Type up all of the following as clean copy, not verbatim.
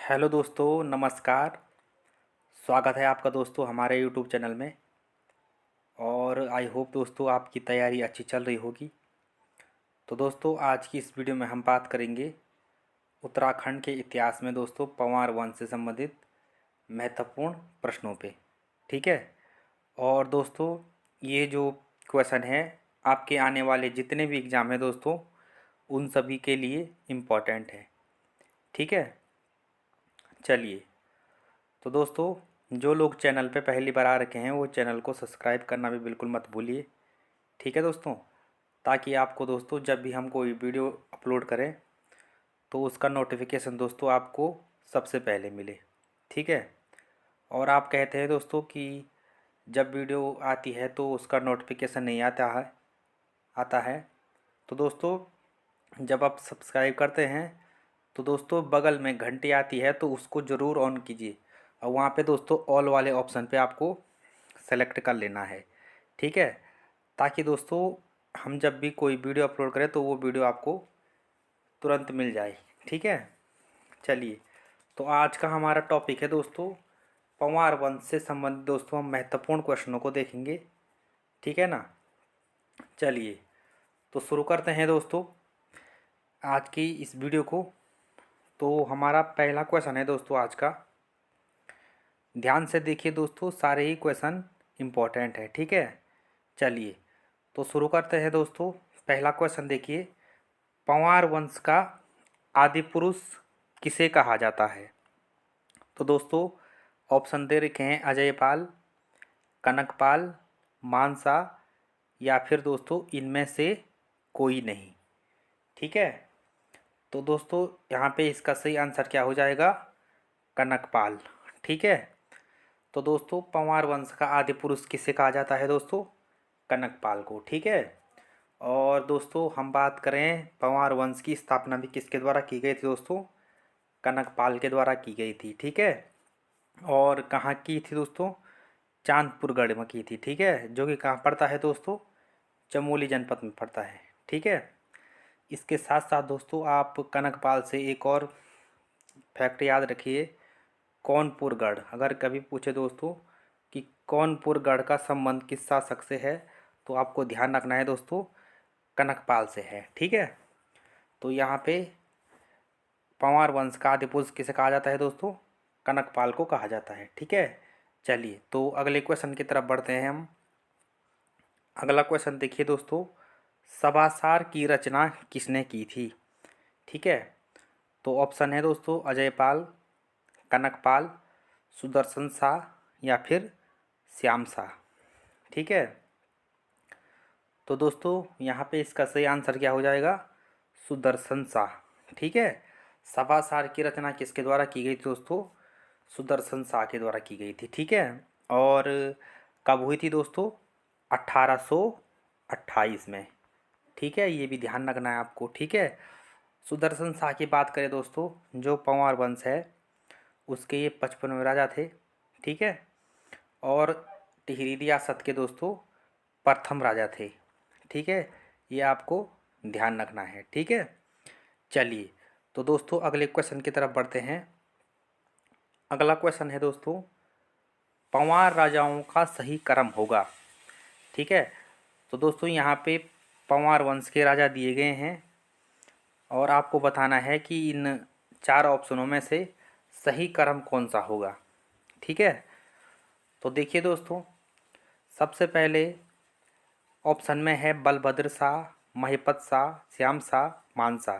Hello दोस्तों, नमस्कार। स्वागत है आपका दोस्तों हमारे यूट्यूब चैनल में। और आई होप दोस्तों आपकी तैयारी अच्छी चल रही होगी। तो दोस्तों आज की इस वीडियो में हम बात करेंगे उत्तराखंड के इतिहास में दोस्तों पंवार वंश से संबंधित महत्वपूर्ण प्रश्नों पे। ठीक है। और दोस्तों ये जो क्वेश्चन है आपके आने वाले जितने भी एग्ज़ाम हैं दोस्तों उन सभी के लिए इम्पोर्टेंट है। ठीक है। चलिए, तो दोस्तों जो लोग चैनल पे पहली बार आ रखे हैं वो चैनल को सब्सक्राइब करना भी बिल्कुल मत भूलिए। ठीक है दोस्तों, ताकि आपको दोस्तों जब भी हम कोई वीडियो अपलोड करें तो उसका नोटिफिकेशन दोस्तों आपको सबसे पहले मिले। ठीक है। और आप कहते हैं दोस्तों कि जब वीडियो आती है तो उसका नोटिफिकेशन नहीं आता है। तो दोस्तों जब आप सब्सक्राइब करते हैं तो दोस्तों बगल में घंटी आती है तो उसको ज़रूर ऑन कीजिए। और वहाँ पे दोस्तों ऑल वाले ऑप्शन पे आपको सेलेक्ट कर लेना है। ठीक है। ताकि दोस्तों हम जब भी कोई वीडियो अपलोड करें तो वो वीडियो आपको तुरंत मिल जाए। ठीक है। चलिए, तो आज का हमारा टॉपिक है दोस्तों पंवार वंश से संबंधित दोस्तों हम महत्वपूर्ण क्वेश्चनों को देखेंगे। ठीक है ना। चलिए, तो शुरू करते हैं दोस्तों आज की इस वीडियो को। तो हमारा पहला क्वेश्चन है दोस्तों आज का। ध्यान से देखिए दोस्तों, सारे ही क्वेश्चन इम्पोर्टेंट है। ठीक है। चलिए, तो शुरू करते हैं दोस्तों। पहला क्वेश्चन देखिए, पंवार वंश का आदि पुरुष किसे कहा जाता है? तो दोस्तों ऑप्शन दे रखे हैं अजयपाल, कनकपाल, मानसा या फिर दोस्तों इनमें से कोई नहीं। ठीक है। तो दोस्तों यहाँ पे इसका सही आंसर क्या हो जाएगा? कनकपाल। ठीक है। तो दोस्तों पंवार वंश का आदि पुरुष किसे कहा जाता है दोस्तों? कनकपाल को। ठीक है। और दोस्तों हम बात करें पंवार वंश की स्थापना भी किसके द्वारा की गई थी दोस्तों? कनकपाल के द्वारा की गई थी। ठीक है। और कहाँ की थी दोस्तों? चांदपुरगढ़ में की थी। ठीक है। जो कि कहाँ पड़ता है दोस्तों? चमोली जनपद में पड़ता है। ठीक है। इसके साथ साथ दोस्तों आप कनकपाल से एक और फैक्ट याद रखिए, कौनपुरगढ़। अगर कभी पूछे दोस्तों कि कौनपुरगढ़ का संबंध किस शासक से है तो आपको ध्यान रखना है दोस्तों कनकपाल से है। ठीक है। तो यहाँ पे पंवार वंश का आदि पुरुष किसे कहा जाता है दोस्तों? कनकपाल को कहा जाता है। ठीक है। चलिए, तो अगले क्वेश्चन की तरफ बढ़ते हैं हम। अगला क्वेश्चन देखिए दोस्तों, सभासार की रचना किसने की थी? ठीक है। तो ऑप्शन है दोस्तों अजयपाल, कनकपाल, सुदर्शन शाह या फिर श्याम शाह। ठीक है। तो दोस्तों यहाँ पे इसका सही आंसर क्या हो जाएगा? सुदर्शन शाह। ठीक है। सभासार की रचना किसके द्वारा की गई थी दोस्तों? सुदर्शन शाह के द्वारा की गई थी। ठीक है। और कब हुई थी दोस्तों? 1828 में। ठीक है, ये भी ध्यान रखना है आपको। ठीक है। सुदर्शन शाह की बात करें दोस्तों, जो पंवार वंश है उसके ये 55वें राजा थे। ठीक है। और टिहरी रियासत के दोस्तों प्रथम राजा थे। ठीक है, ये आपको ध्यान रखना है। ठीक है। चलिए, तो दोस्तों अगले क्वेश्चन की तरफ बढ़ते हैं। अगला क्वेश्चन है दोस्तों, पंवार राजाओं का सही क्रम होगा। ठीक है। तो दोस्तों यहाँ पे पंवार वंश के राजा दिए गए हैं और आपको बताना है कि इन चार ऑप्शनों में से सही क्रम कौन सा होगा। ठीक है। तो देखिए दोस्तों, सबसे पहले ऑप्शन में है बलभद्र शाह, महिपत शाह, श्याम शाह, मानसा।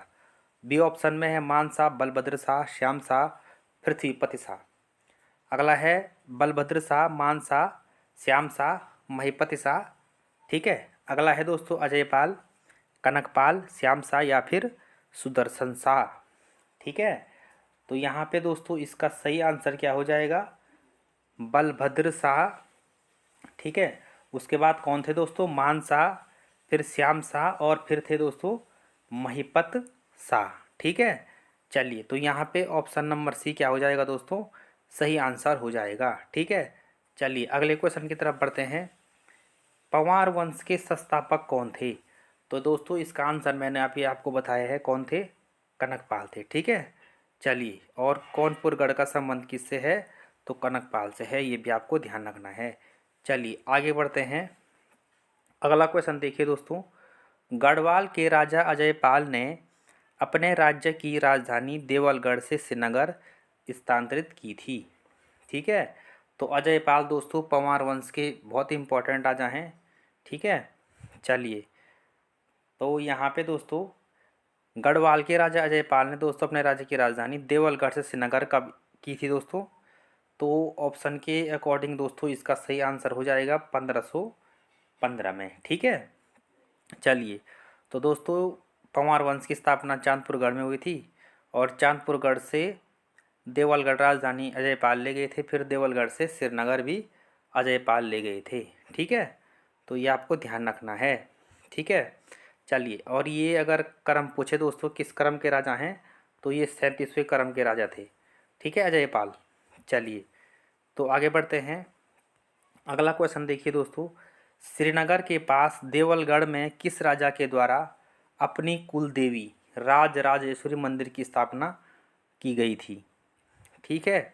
बी ऑप्शन में है मानसा, बलभद्र शाह, श्याम शाह, पृथ्वीपति शाह। अगला है बलभद्र शाह, मानसा, श्याम शाह, महिपति शाह। ठीक है। अगला है दोस्तों अजयपाल, कनकपाल, श्याम शाह या फिर सुदर्शन शाह। ठीक है। तो यहाँ पे दोस्तों इसका सही आंसर क्या हो जाएगा? बलभद्र शाह। ठीक है। उसके बाद कौन थे दोस्तों? मान शाह, फिर श्याम शाह और फिर थे दोस्तों महिपत शाह। ठीक है। चलिए, तो यहाँ पे ऑप्शन नंबर सी क्या हो जाएगा दोस्तों? सही आंसर हो जाएगा। ठीक है। चलिए अगले क्वेश्चन की तरफ बढ़ते हैं। पंवार वंश के संस्थापक कौन थे? तो दोस्तों इसका आंसर मैंने अभी आपको बताया है, कौन थे? कनकपाल थे। ठीक है। चलिए, और कौनपुरगढ़ का संबंध किससे है? तो कनकपाल से है, ये भी आपको ध्यान रखना है। चलिए आगे बढ़ते हैं। अगला क्वेश्चन देखिए दोस्तों, गढ़वाल के राजा अजयपाल ने अपने राज्य की राजधानी देवलगढ़ से श्रीनगर स्थानांतरित की थी। ठीक है, तो अजयपाल दोस्तों पंवार वंश के बहुत इंपॉर्टेंट राजा हैं। ठीक है, चलिए, तो यहाँ पे दोस्तों गढ़वाल के राजा अजयपाल ने दोस्तों अपने राज्य की राजधानी देवलगढ़ से श्रीनगर कब की थी दोस्तों? तो ऑप्शन के अकॉर्डिंग दोस्तों इसका सही आंसर हो जाएगा 1515 में। ठीक है, चलिए, तो दोस्तों पंवार वंश की स्थापना चांदपुरगढ़ में हुई थी, और चांदपुरगढ़ से देवलगढ़ राजधानी अजयपाल ले गए थे, फिर देवलगढ़ से श्रीनगर भी अजयपाल ले गए थे। ठीक है, तो ये आपको ध्यान रखना है। ठीक है, चलिए, और ये अगर क्रम पूछे दोस्तों किस क्रम के राजा हैं, तो ये 37वें क्रम के राजा थे। ठीक है, अजयपाल। चलिए, तो आगे बढ़ते हैं। अगला क्वेश्चन देखिए दोस्तों, श्रीनगर के पास देवलगढ़ में किस राजा के द्वारा अपनी कुल देवी राजराजेश्वरी मंदिर की स्थापना की गई थी? ठीक है,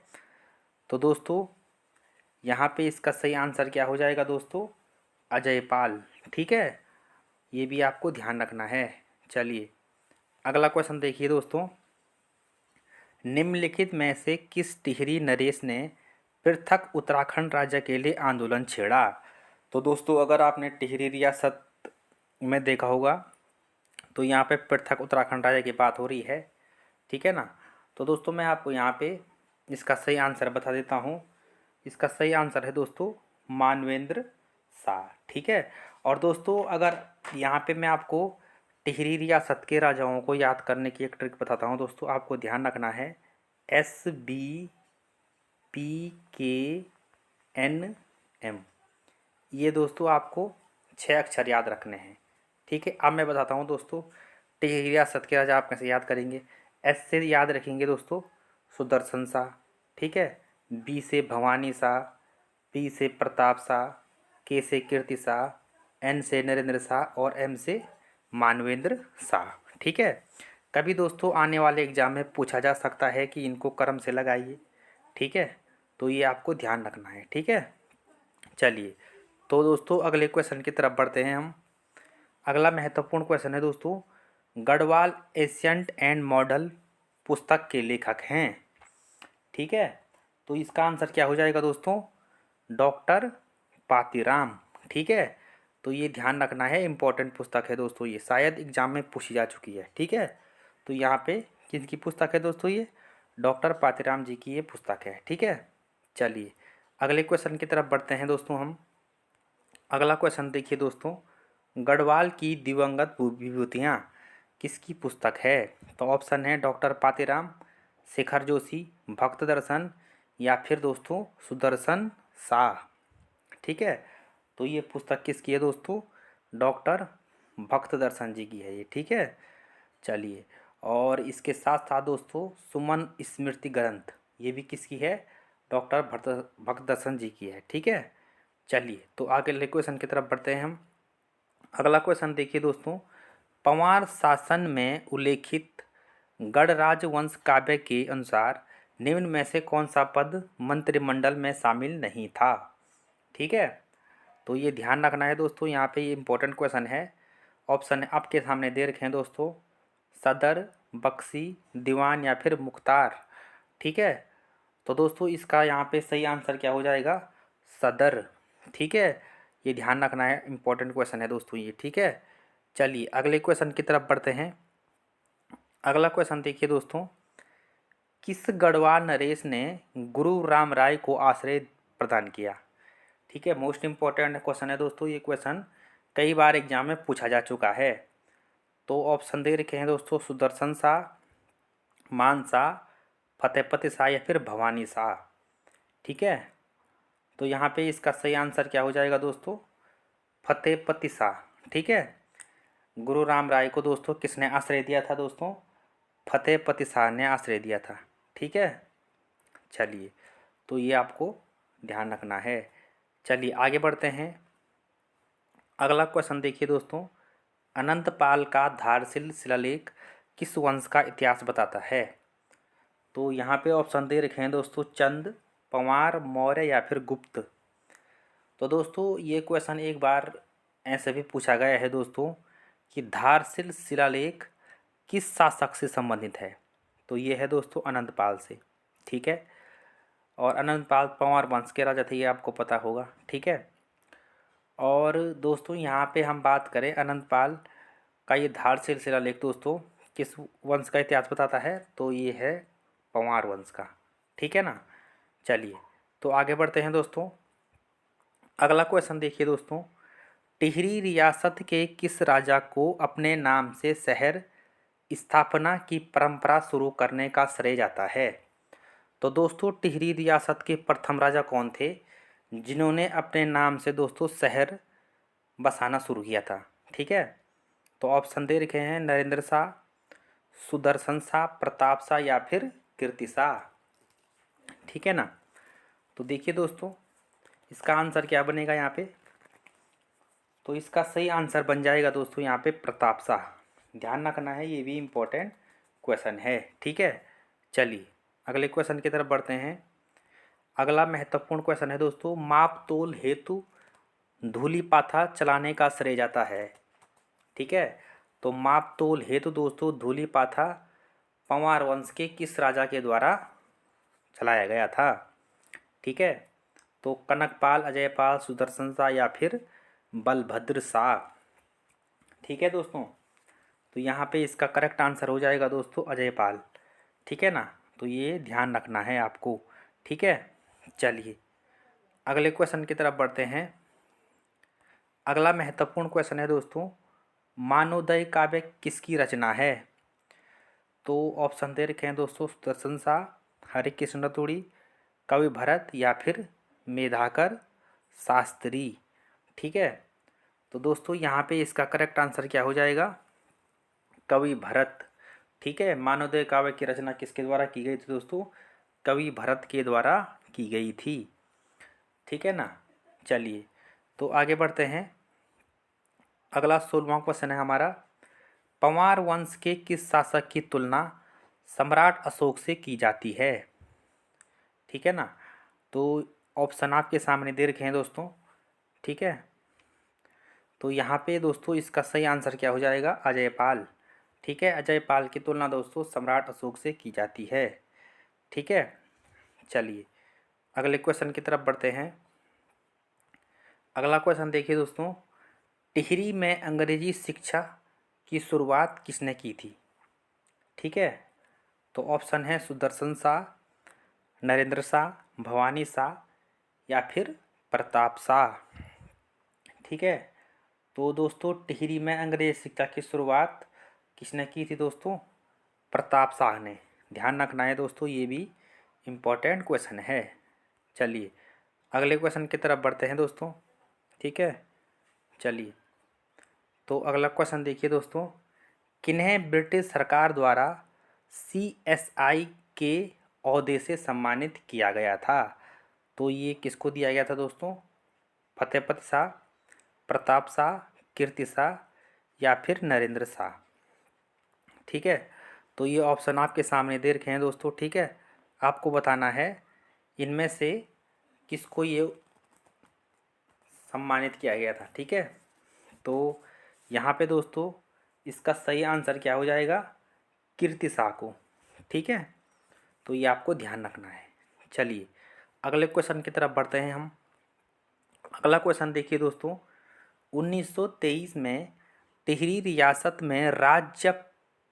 तो दोस्तों यहाँ पे इसका सही आंसर क्या हो जाएगा दोस्तों? अजयपाल। ठीक है, ये भी आपको ध्यान रखना है। चलिए अगला क्वेश्चन देखिए दोस्तों, निम्नलिखित में से किस टिहरी नरेश ने पृथक उत्तराखंड राज्य के लिए आंदोलन छेड़ा? तो दोस्तों अगर आपने टिहरी रियासत में देखा होगा तो यहाँ पे पृथक उत्तराखंड राज्य की बात हो रही है। ठीक है ना, तो दोस्तों मैं आपको यहाँ पे इसका सही आंसर बता देता हूँ। इसका सही आंसर है दोस्तों मानवेंद्र शाह। ठीक है, और दोस्तों अगर यहाँ पे मैं आपको टिहरी रियासत के राजाओं को याद करने की एक ट्रिक बताता हूँ दोस्तों, आपको ध्यान रखना है। SBPKNM, ये दोस्तों आपको 6 अक्षर याद रखने हैं। ठीक है, अब मैं बताता हूँ दोस्तों टिहरी रियासत के राजा आप कैसे याद करेंगे। एस से याद रखेंगे दोस्तों सुदर्शन शाह। ठीक है, बी से भवानी शाह, पी से प्रताप शाह, के से कीर्ति शाह, एन से नरेंद्र शाह और एम से मानवेंद्र शाह। ठीक है, कभी दोस्तों आने वाले एग्जाम में पूछा जा सकता है कि इनको क्रम से लगाइए। ठीक है, तो ये आपको ध्यान रखना है। ठीक है, चलिए, तो दोस्तों अगले क्वेश्चन की तरफ बढ़ते हैं हम। अगला महत्वपूर्ण क्वेश्चन है दोस्तों, गढ़वाल एशियंट एंड मॉडल पुस्तक के लेखक हैं। ठीक है, तो इसका आंसर क्या हो जाएगा दोस्तों? डॉक्टर पातीराम। ठीक है, तो ये ध्यान रखना है, इम्पोर्टेंट पुस्तक है दोस्तों, ये शायद एग्जाम में पूछी जा चुकी है। ठीक है, तो यहाँ पे किसकी पुस्तक है दोस्तों? ये डॉक्टर पातीराम जी की ये पुस्तक है। ठीक है, चलिए अगले क्वेश्चन की तरफ बढ़ते हैं दोस्तों हम। अगला क्वेश्चन देखिए दोस्तों, गढ़वाल की दिवंगत विभूतियाँ किसकी पुस्तक है? तो ऑप्शन है डॉक्टर पातीराम, शेखर जोशी, भक्त दर्शन या फिर दोस्तों सुदर्शन शाह। ठीक है, तो ये पुस्तक किसकी है दोस्तों? डॉक्टर भक्त दर्शन जी की है ये। ठीक है, चलिए, और इसके साथ साथ दोस्तों सुमन स्मृति ग्रंथ, ये भी किसकी है? डॉक्टर भक्त दर्शन जी की है। ठीक है, चलिए, तो आगे क्वेश्चन की तरफ बढ़ते हैं हम। अगला क्वेश्चन देखिए दोस्तों, पंवार शासन में उल्लेखित गढ़राज वंश काव्य के अनुसार निम्न में से कौन सा पद मंत्रिमंडल में शामिल नहीं था? ठीक है, तो ये ध्यान रखना है दोस्तों, यहाँ पे ये इंपॉर्टेंट क्वेश्चन है। ऑप्शन आपके सामने दे रखे हैं दोस्तों, सदर, बख्शी, दीवान या फिर मुख्तार। ठीक है, तो दोस्तों इसका यहाँ पे सही आंसर क्या हो जाएगा? सदर। ठीक है, ये ध्यान रखना है, इंपॉर्टेंट क्वेश्चन है दोस्तों ये। ठीक है, चलिए अगले क्वेश्चन की तरफ बढ़ते हैं। अगला क्वेश्चन देखिए दोस्तों, किस गढ़वाल नरेश ने गुरु राम राय को आश्रय प्रदान किया? ठीक है, मोस्ट इंपॉर्टेंट क्वेश्चन है दोस्तों, ये क्वेश्चन कई बार एग्जाम में पूछा जा चुका है। तो ऑप्शन दे रखे हैं दोस्तों सुदर्शन शाह, मान शाह, फतेहपति शाह या फिर भवानी शाह। ठीक है, तो यहाँ पे इसका सही आंसर क्या हो जाएगा दोस्तों? फतेहपति शाह। ठीक है, गुरु राम राय को दोस्तों किसने आश्रय दिया था दोस्तों? फतेहपति शाह ने आश्रय दिया था। ठीक है, चलिए, तो ये आपको ध्यान रखना है। चलिए आगे बढ़ते हैं। अगला क्वेश्चन देखिए दोस्तों, अनंतपाल का धारशिल शिलालेख किस वंश का इतिहास बताता है? तो यहाँ पे ऑप्शन दे रखे हैं दोस्तों चंद, पंवार, मौर्य या फिर गुप्त। तो दोस्तों ये क्वेश्चन एक बार ऐसे भी पूछा गया है दोस्तों कि धारशिल शिलालेख किस शासक से संबंधित है। तो ये है दोस्तों अनंतपाल से। ठीक है, और अनंतपाल पंवार वंश के राजा थे, ये आपको पता होगा। ठीक है, और दोस्तों यहाँ पे हम बात करें अनंतपाल का ये धारशिल शिलालेख दोस्तों किस वंश का इतिहास बताता है, तो ये है पंवार वंश का। ठीक है ना। चलिए तो आगे बढ़ते हैं दोस्तों। अगला क्वेश्चन देखिए दोस्तों, टिहरी रियासत के किस राजा को अपने नाम से शहर स्थापना की परंपरा शुरू करने का श्रेय जाता है। तो दोस्तों टिहरी रियासत के प्रथम राजा कौन थे जिन्होंने अपने नाम से दोस्तों शहर बसाना शुरू किया था। ठीक है, तो ऑप्शन दे रखे हैं नरेंद्र शाह, सुदर्शन शाह, प्रताप शाह या फिर कीर्ति शाह। ठीक है ना। तो देखिए दोस्तों इसका आंसर क्या बनेगा यहाँ पे, तो इसका सही आंसर बन जाएगा दोस्तों यहाँ पे प्रताप शाह। ध्यान रखना है, ये भी इम्पोर्टेंट क्वेश्चन है। ठीक है, चलिए अगले क्वेश्चन की तरफ बढ़ते हैं। अगला महत्वपूर्ण क्वेश्चन है दोस्तों, माप तोल हेतु धूलिपाथा चलाने का श्रेय जाता है। ठीक है, तो माप तोल हेतु दोस्तों धूलिपाथा पंवार वंश के किस राजा के द्वारा चलाया गया था। ठीक है, तो कनकपाल, अजयपाल, सुदर्शन शाह या फिर बलभद्र शाह। ठीक है दोस्तों, तो यहाँ पे इसका करेक्ट आंसर हो जाएगा दोस्तों अजयपाल। ठीक है ना, तो ये ध्यान रखना है आपको। ठीक है, चलिए अगले क्वेश्चन की तरफ बढ़ते हैं। अगला महत्वपूर्ण क्वेश्चन है दोस्तों, मानवोदय काव्य किसकी रचना है। तो ऑप्शन दे रखे हैं दोस्तों सुदर्शन शाह, हरिकृष्ण रतूड़ी, कवि भरत या फिर मेधाकर शास्त्री। ठीक है, तो दोस्तों यहाँ पे इसका करेक्ट आंसर क्या हो जाएगा, कवि भरत। ठीक है, मानवोदय काव्य की रचना किसके द्वारा की गई थी दोस्तों, कवि भरत के द्वारा की गई थी। ठीक है ना। चलिए तो आगे बढ़ते हैं। अगला 16वां क्वेश्चन है हमारा, पंवार वंश के किस शासक की तुलना सम्राट अशोक से की जाती है। ठीक है ना, तो ऑप्शन आपके सामने दे रखे हैं दोस्तों। ठीक है, तो यहाँ पे दोस्तों इसका सही आंसर क्या हो जाएगा, अजयपाल। ठीक है, अजयपाल की तुलना दोस्तों सम्राट अशोक से की जाती है। ठीक है, चलिए अगले क्वेश्चन की तरफ बढ़ते हैं। अगला क्वेश्चन देखिए दोस्तों, टिहरी में अंग्रेजी शिक्षा की शुरुआत किसने की थी। ठीक है, तो ऑप्शन है सुदर्शन शाह, नरेंद्र शाह, भवानी शाह या फिर प्रताप शाह। ठीक है, तो दोस्तों टिहरी में अंग्रेज शिक्षा की शुरुआत किसने की थी दोस्तों, प्रताप शाह ने। ध्यान रखना है दोस्तों, ये भी इम्पोर्टेंट क्वेश्चन है। चलिए अगले क्वेश्चन की तरफ बढ़ते हैं दोस्तों। ठीक है, चलिए तो अगला क्वेश्चन देखिए दोस्तों, किन्हें ब्रिटिश सरकार द्वारा CSI के ओहदे से सम्मानित किया गया था। तो ये किसको दिया गया था दोस्तों, फतेहपत शाह, प्रताप शाह, कीर्ति शाह या फिर नरेंद्र शाह। ठीक है, तो ये ऑप्शन आपके सामने दे रखे हैं दोस्तों। ठीक है, आपको बताना है इनमें से किसको ये सम्मानित किया गया था। ठीक है, तो यहाँ पे दोस्तों इसका सही आंसर क्या हो जाएगा, कीर्ति शाह को। ठीक है, तो ये आपको ध्यान रखना है। चलिए अगले क्वेश्चन की तरफ बढ़ते हैं हम। अगला क्वेश्चन देखिए दोस्तों, 1923 में टिहरी रियासत में राज्य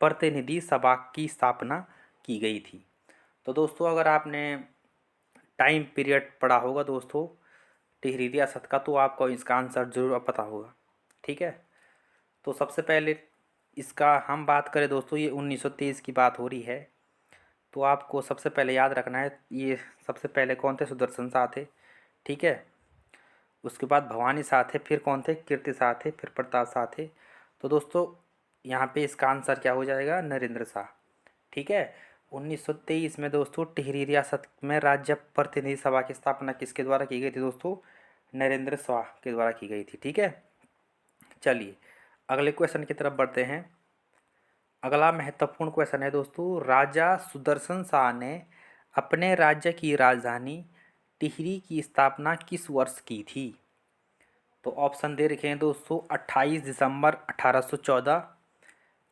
प्रतिनिधि सभा की स्थापना की गई थी। तो दोस्तों अगर आपने टाइम पीरियड पढ़ा होगा दोस्तों टिहरी रियासत का, तो आपको इसका आंसर जरूर पता होगा। ठीक है, तो सबसे पहले इसका हम बात करें दोस्तों, ये 1923 की बात हो रही है, तो आपको सबसे पहले याद रखना है ये सबसे पहले कौन थे, सुदर्शन शाह थे। ठीक है, उसके बाद भवानी शाह थे, फिर कौन थे, कीर्ति शाह थे, फिर प्रताप शाह थे। तो दोस्तों यहाँ पे इसका आंसर क्या हो जाएगा, नरेंद्र शाह। ठीक है, 1923 में दोस्तों टिहरी रियासत में राज्य प्रतिनिधि सभा की स्थापना किसके द्वारा की गई थी दोस्तों, नरेंद्र शाह के द्वारा की गई थी। ठीक है, चलिए अगले क्वेश्चन की तरफ बढ़ते हैं। अगला महत्वपूर्ण क्वेश्चन है दोस्तों, राजा सुदर्शन शाह ने अपने राज्य की राजधानी टिहरी की स्थापना किस वर्ष की थी? तो ऑप्शन दे रखे हैं दोस्तों, 28 दिसंबर 1814,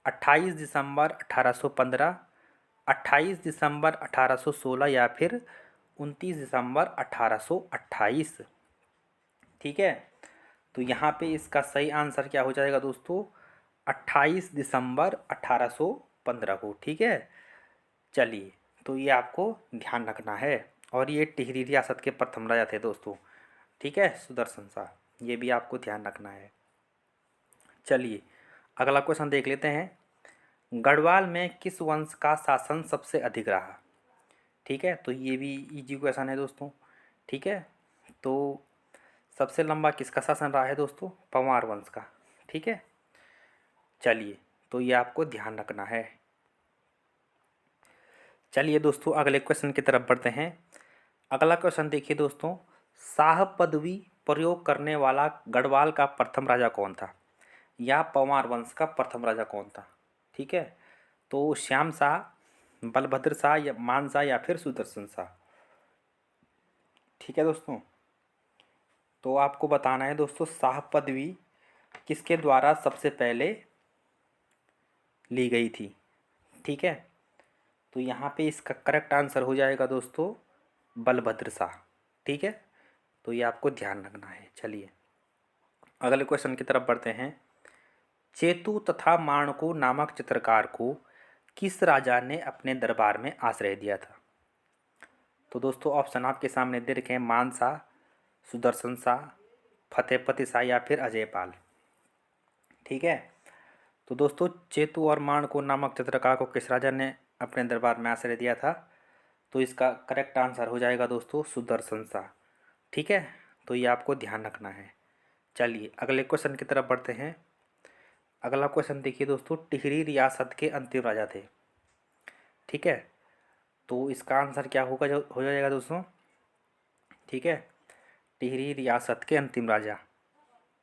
28 दिसंबर 1815, 28 दिसंबर 1816 या फिर 29 दिसंबर 1828। ठीक है, तो यहाँ पे इसका सही आंसर क्या हो जाएगा दोस्तों, 28 दिसंबर 1815 को। ठीक है, चलिए, तो ये आपको ध्यान रखना है। और ये टिहरी रियासत के प्रथम राजा थे दोस्तों। ठीक है, सुदर्शन शाह, ये भी आपको ध्यान रखना है। चलिए, अगला क्वेश्चन देख लेते हैं, गढ़वाल में किस वंश का शासन सबसे अधिक रहा? ठीक है, तो ये भी इजी क्वेश्चन है दोस्तों। ठीक है, तो सबसे लंबा किसका शासन रहा है दोस्तों? पंवार वंश का। ठीक है, चलिए, तो ये आपको ध्यान रखना है। चलिए दोस्तों, अगले क्वेश्चन की तरफ बढ़ते हैं। अगला क्वेश्चन देखिए दोस्तों, शाह पदवी प्रयोग करने वाला गढ़वाल का प्रथम राजा कौन था, या पंवार वंश का प्रथम राजा कौन था? ठीक है, तो श्याम शाह, बलभद्र शाह, या मान शाह, या फिर सुदर्शन शाह। ठीक है दोस्तों, तो आपको बताना है दोस्तों, शाह पदवी किसके द्वारा सबसे पहले ली गई थी? ठीक है, तो यहाँ पे इसका करेक्ट आंसर हो जाएगा दोस्तों, बलभद्र शाह। ठीक है, तो ये आपको ध्यान रखना है। चलिए, अगले क्वेश्चन की तरफ बढ़ते हैं। चेतु तथा माणको नामक चित्रकार को किस राजा ने अपने दरबार में आश्रय दिया था? तो दोस्तों ऑप्शन आपके सामने दे रखे हैं, मान शाह, सुदर्शन शाह, फतेहपति शाह, या फिर अजयपाल। ठीक है, तो दोस्तों चेतु और माणको नामक चित्रकार को किस राजा ने अपने दरबार में आश्रय दिया था? तो इसका करेक्ट आंसर हो जाएगा दोस्तों, सुदर्शन शाह। ठीक है, तो ये आपको ध्यान रखना है। चलिए, अगले क्वेश्चन की तरफ बढ़ते हैं। अगला क्वेश्चन देखिए दोस्तों, टिहरी रियासत के अंतिम राजा थे। ठीक है, तो इसका आंसर क्या होगा, जो हो जाएगा दोस्तों? ठीक है, टिहरी रियासत के अंतिम राजा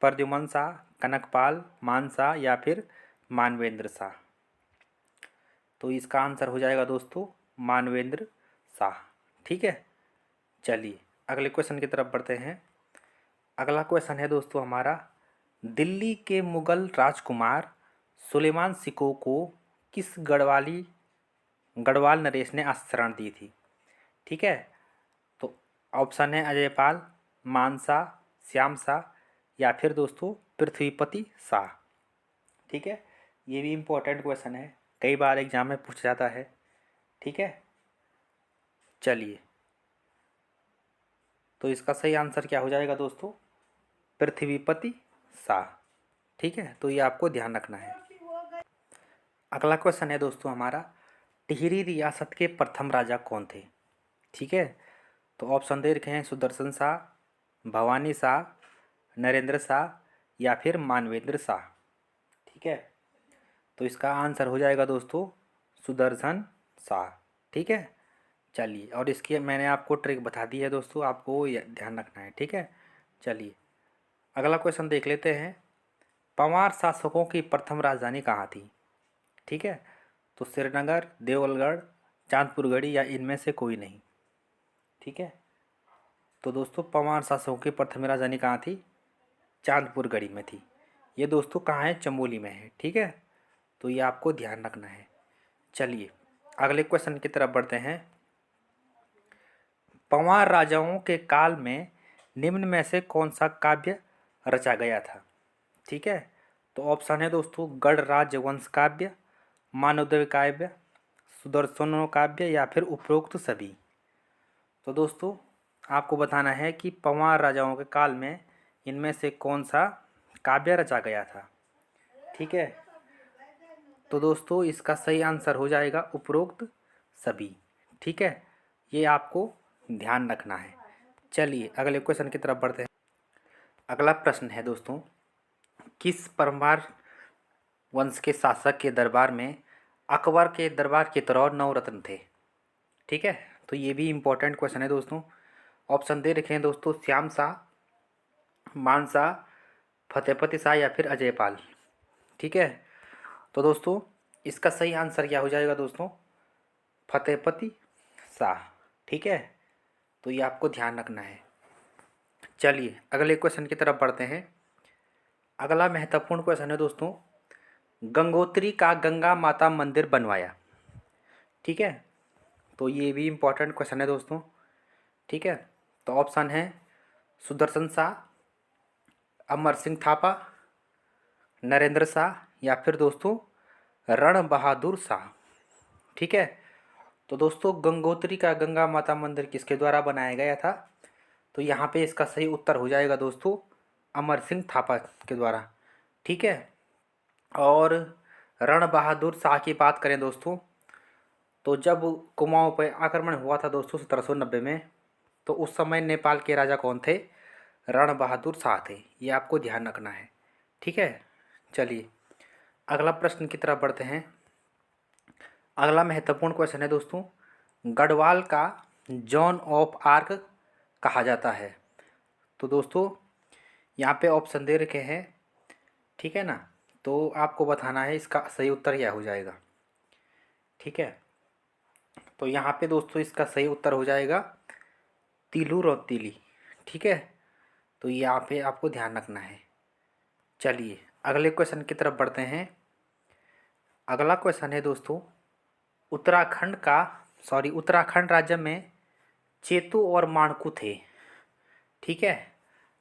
प्रद्युमन शाह, कनकपाल, मान शाह, या फिर मानवेंद्र शाह। तो इसका आंसर हो जाएगा दोस्तों, मानवेंद्र शाह। ठीक है, चलिए, अगले क्वेश्चन की तरफ बढ़ते हैं। अगला क्वेश्चन है दोस्तों हमारा, दिल्ली के मुगल राजकुमार सुलेमान सिको को किस गढ़वाल नरेश ने शरण दी थी? ठीक है, तो ऑप्शन है अजयपाल, मानसा, श्याम शाह, या फिर दोस्तों पृथ्वीपति शाह। ठीक है, ये भी इम्पोर्टेंट क्वेश्चन है, कई बार एग्जाम में पूछा जाता है। ठीक है, चलिए, तो इसका सही आंसर क्या हो जाएगा दोस्तों? पृथ्वीपति शाह। ठीक है, तो ये आपको ध्यान रखना है। अगला क्वेश्चन है दोस्तों हमारा, टिहरी रियासत के प्रथम राजा कौन थे? ठीक है, तो ऑप्शन दे रखे हैं, सुदर्शन शाह, भवानी शाह, नरेंद्र शाह, या फिर मानवेंद्र शाह। ठीक है, तो इसका आंसर हो जाएगा दोस्तों, सुदर्शन शाह। ठीक है, चलिए, और इसकी मैंने आपको ट्रिक बता दी है दोस्तों, आपको ध्यान रखना है। ठीक है, चलिए, अगला क्वेश्चन देख लेते हैं, पंवार शासकों की प्रथम राजधानी कहाँ थी? ठीक है, तो श्रीनगर, देवलगढ़, चांदपुरगढ़ी, या इनमें से कोई नहीं। ठीक है, तो दोस्तों पंवार शासकों की प्रथम राजधानी कहाँ थी? चांदपुरगढ़ी में थी। ये दोस्तों कहाँ है? चमोली में है। ठीक है, तो ये आपको ध्यान रखना है। चलिए, अगले क्वेश्चन की तरफ बढ़ते हैं। पंवार राजाओं के काल में निम्न में से कौन सा काव्य रचा गया था? ठीक है, तो ऑप्शन है दोस्तों, गढ़ राजवंश काव्य, मानवदेव काव्य, सुदर्शनो काव्य, या फिर उपरोक्त सभी। तो दोस्तों आपको बताना है कि पंवार राजाओं के काल में इनमें से कौन सा काव्य रचा गया था। ठीक है, तो दोस्तों इसका सही आंसर हो जाएगा उपरोक्त सभी। ठीक है, ये आपको ध्यान रखना है। चलिए, अगले क्वेश्चन की तरफ बढ़ते हैं। अगला प्रश्न है दोस्तों, किस परमार वंश के शासक के दरबार में अकबर के दरबार की तरह 9 रत्न थे? ठीक है, तो ये भी इम्पोर्टेंट क्वेश्चन है दोस्तों। ऑप्शन दे रखे हैं दोस्तों, श्याम शाह, मान शाह, फतेहपति शाह, या फिर अजयपाल। ठीक है, तो दोस्तों इसका सही आंसर क्या हो जाएगा दोस्तों? फतेहपति शाह। ठीक है, तो ये आपको ध्यान रखना है। चलिए अगले क्वेश्चन की तरफ बढ़ते हैं। अगला महत्वपूर्ण क्वेश्चन है दोस्तों, गंगोत्री का गंगा माता मंदिर बनवाया। ठीक है, तो ये भी इम्पोर्टेंट क्वेश्चन है दोस्तों। ठीक है, तो ऑप्शन है सुदर्शन शाह, अमर सिंह थापा, नरेंद्र शाह, या फिर दोस्तों रण बहादुर शाह। ठीक है, तो दोस्तों गंगोत्री का गंगा माता मंदिर किसके द्वारा बनाया गया था? तो यहाँ पे इसका सही उत्तर हो जाएगा दोस्तों अमर सिंह थापा के द्वारा। ठीक है, और रण बहादुर शाह की बात करें दोस्तों, तो जब कुमाऊं पर आक्रमण हुआ था दोस्तों 1790 में, तो उस समय नेपाल के राजा कौन थे? रण बहादुर शाह थे। ये आपको ध्यान रखना है। ठीक है, चलिए अगला प्रश्न की तरफ बढ़ते हैं। अगला महत्वपूर्ण क्वेश्चन है दोस्तों, गढ़वाल का जॉन ऑफ आर्क कहा जाता है। तो दोस्तों यहाँ पे ऑप्शन दे रखे हैं। ठीक है ना, तो आपको बताना है इसका सही उत्तर क्या हो जाएगा। ठीक है, तो यहाँ पे दोस्तों इसका सही उत्तर हो जाएगा तिलू रौतीली। ठीक है, तो यहाँ पे आपको ध्यान रखना है। चलिए अगले क्वेश्चन की तरफ बढ़ते हैं। अगला क्वेश्चन है दोस्तों, उत्तराखंड राज्य में चेतु और माणकू थे। ठीक है,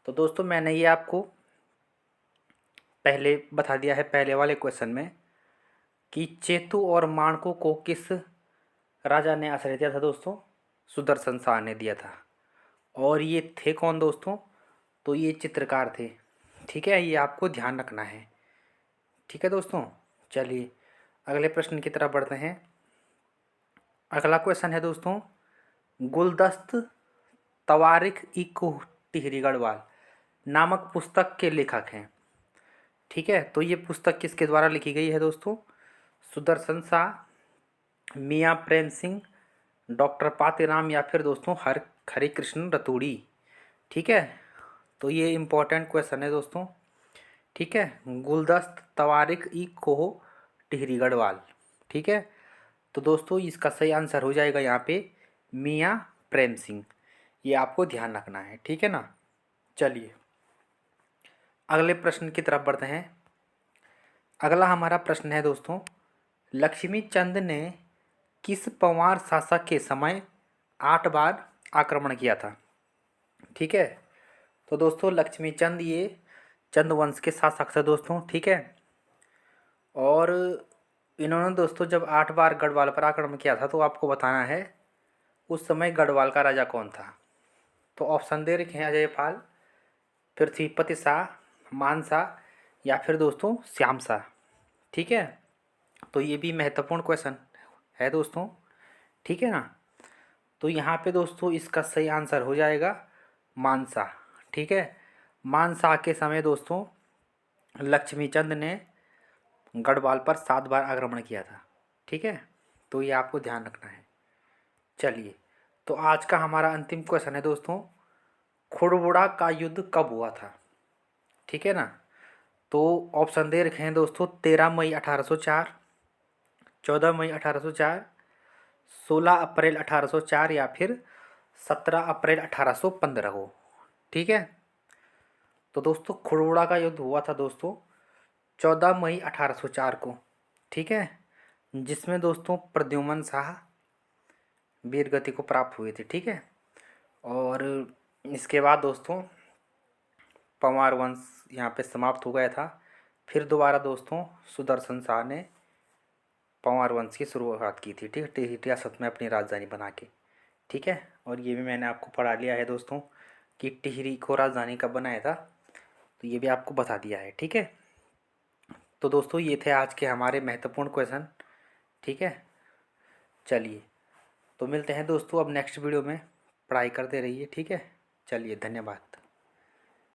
तो दोस्तों मैंने ये आपको पहले बता दिया है पहले वाले क्वेश्चन में कि चेतु और माणकू को किस राजा ने आश्रय दिया था दोस्तों? सुदर्शन शाह ने दिया था। और ये थे कौन दोस्तों? तो ये चित्रकार थे। ठीक है, ये आपको ध्यान रखना है। ठीक है दोस्तों, चलिए अगले प्रश्न की तरफ बढ़ते हैं। अगला क्वेश्चन है दोस्तों, गुलदस्त तवारिख इको टिहरी गढ़वाल नामक पुस्तक के लेखक हैं। ठीक है, तो ये पुस्तक किसके द्वारा लिखी गई है दोस्तों? सुदर्शन शाह, मियाँ प्रेम सिंह, डॉक्टर पातेराम, या फिर दोस्तों हरे कृष्ण रतूड़ी। ठीक है, तो ये इम्पोर्टेंट क्वेश्चन है दोस्तों। ठीक है, गुलदस्त तवारिख ई कोह टिहरी गढ़वाल। ठीक है, तो दोस्तों इसका सही आंसर हो जाएगा यहाँ पे मियाँ प्रेम सिंह। ये आपको ध्यान रखना है। ठीक है ना, चलिए अगले प्रश्न की तरफ बढ़ते हैं। अगला हमारा प्रश्न है दोस्तों, लक्ष्मी चंद ने किस पंवार शासक के समय 8 बार आक्रमण किया था? ठीक है, तो दोस्तों लक्ष्मी चंद ये चंद वंश के शासक थे दोस्तों। ठीक है, और इन्होंने दोस्तों जब 8 बार गढ़वाल पर आक्रमण किया था, तो आपको बताना है उस समय गढ़वाल का राजा कौन था। तो ऑप्शन दे रखे हैं अजय पाल, पृथ्वीपति शाह, मान शाह, या फिर दोस्तों श्याम शाह। ठीक है, तो ये भी महत्वपूर्ण क्वेश्चन है दोस्तों। ठीक है ना, तो यहाँ पे दोस्तों इसका सही आंसर हो जाएगा मान शाह। ठीक है, मान शाह के समय दोस्तों लक्ष्मी चंद ने गढ़वाल पर 7 बार आक्रमण किया था। ठीक है, तो ये आपको ध्यान रखना है। चलिए, तो आज का हमारा अंतिम क्वेश्चन है दोस्तों, खुड़बुड़ा का युद्ध कब हुआ था? ठीक है ना, तो ऑप्शन दे रखे हैं दोस्तों 13 मई 1804, 14 मई 1804, 16 अप्रैल 1804, या फिर 17 अप्रैल 1815 को। ठीक है, तो दोस्तों खुड़बुड़ा का युद्ध हुआ था दोस्तों 14 मई 1804 को। ठीक है, जिसमें दोस्तों प्रद्युमन शाह वीर गति को प्राप्त हुए थे। ठीक है, और इसके बाद दोस्तों पंवार वंश यहाँ पे समाप्त हो गया था। फिर दोबारा दोस्तों सुदर्शन शाह ने पंवार वंश की शुरुआत की थी। ठीक है, टिहरी रियासत में अपनी राजधानी बना के। ठीक है, और ये भी मैंने आपको पढ़ा लिया है दोस्तों कि टिहरी को राजधानी कब बनाया था, तो ये भी आपको बता दिया है। ठीक है, तो दोस्तों ये थे आज के हमारे महत्वपूर्ण क्वेश्चन। ठीक है, चलिए तो मिलते हैं दोस्तों अब नेक्स्ट वीडियो में। पढ़ाई करते रहिए। ठीक है, चलिए धन्यवाद।